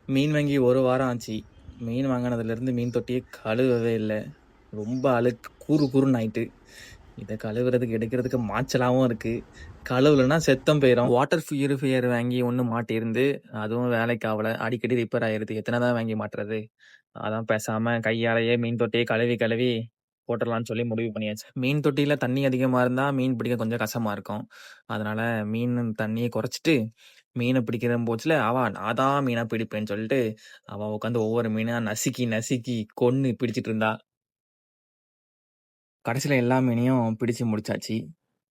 மீன் வாங்கி 1 வாரம் ஆச்சு. மீன் வாங்குனதுலேருந்து மீன் தொட்டிய கழுவவே இல்ல. ரொம்ப அழுக்கு கூறு கூறுன்னு ஆயிட்டு. இத கழுவுறதுக்கு, எடுக்கிறதுக்கு மாச்சலாவும் இருக்கு. கழுவலன்னா செத்தம் போயிரும். வாட்டர் பியூரிஃபையர் வாங்கி ஒண்ணு மாட்டியிருந்து, அதுவும் வேலைக்கு ஆவல. அடிக்கடி ரிப்பேர் ஆயிருது. எத்தன தான் வாங்கி மாட்டுறது? அதான் பேசாம கையாலேயே மீன் தொட்டிய கழுவி கழுவி போட்டுறலான்னு சொல்லி முடிவு பண்ணியாச்சு. மீன் தொட்டியில தண்ணி அதிகமா இருந்தா, மீன் பிடிக்க கொஞ்சம் கஷ்டமா இருக்கும். அதனால மீன் தண்ணிய குறைச்சுட்டு, மீன பிடிக்கிற போச்சுல, நான் தான் மீனா பிடிப்பேன்னு சொல்லிட்டு, அவ உட்காந்து ஒவ்வொரு மீனா நசுக்கி, நசுக்கி கொன்னு பிடிச்சிட்டு இருந்தா. கடைசில எல்லா மீனையும் பிடிச்சு முடிச்சாச்சு.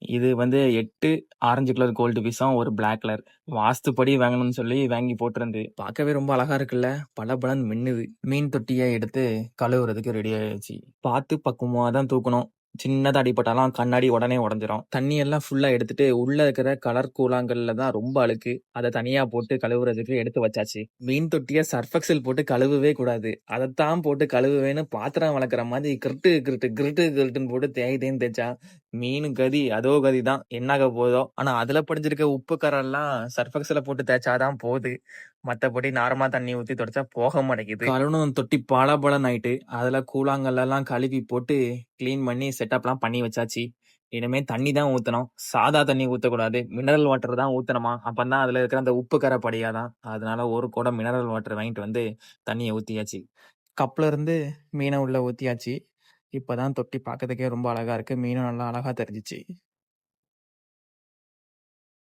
இது வந்து 8 ஆரஞ்சு கலர் கோல்டு ஃபிஷ்ஷும், ஒரு பிளாக் கலர். வாஸ்துப்படி வாங்கணும்னு சொல்லி வாங்கி போட்டிருந்து. பார்க்கவே ரொம்ப அழகா இருக்குல்ல. பளபளன்னு மின்னுது. மீன் தொட்டிய எடுத்து கழுவுறதுக்கு ரெடி ஆயாச்சு. பார்த்து பக்குவமா தான் தூக்கணும். சின்னதா அடிபட்டாலும் கண்ணாடி உடனே உடைஞ்சிரும். தண்ணி எல்லாம் ஃபுல்லா எடுத்துட்டு, உள்ள இருக்கிற கலர் கூழாங்கல்ல தான் ரொம்ப அழுக்கு. அத தனியா போட்டு கழுவுறதுக்கு எடுத்து வச்சாச்சு. மீன் தொட்டிய சர்ஃப் எக்ஸல் போட்டு கழுவவே கூடாது. அதத்தான் போட்டு கழுவுவேன்னு பாத்திரம் வெளக்குற மாதிரி கிருட்டு கிருட்டு கிருட்டு கிருட்டுன்னு போட்டு தேய் தேய்ன்னு தேய்ச்சா, மீனு கதி அதோ கதி தான். என்னாக போதோ! ஆனா அதுல படிஞ்சிருக்க உப்பு கறைலாம் சர்ஃப் எக்ஸல போட்டு தேய்ச்சா தான் போது. மத்தபடி நார்மலா தண்ணி ஊத்தி தொடச்சா போக மாட்டேங்குது. கழுவுன தொட்டி பளபளன்னு ஆயிட்டு, அதுல கூழாங்கல்லெல்லாம் கழுவி போட்டு கிளீன் பண்ணி செட்டப்லாம் பண்ணி வச்சாச்சு. இனிமே தண்ணி தான் ஊத்தணும். சாதா தண்ணி ஊத்தக்கூடாது. மினரல் வாட்டர் தான் ஊத்தணுமாம். அப்பந்தான் அதுல இருக்கிற அந்த உப்பு கறை படியாதாம். அதனால 1 குடம் மினரல் வாட்டர் வாங்கிட்டு வந்து தண்ணிய ஊத்தியாச்சு. கப்ல இருந்து மீன உள்ள ஊத்தியாச்சு. இப்பதான் தொட்டி பார்க்கறதுக்கே ரொம்ப அழகா இருக்கு. மீனும் நல்லா அழகா தெரிஞ்சுச்சு.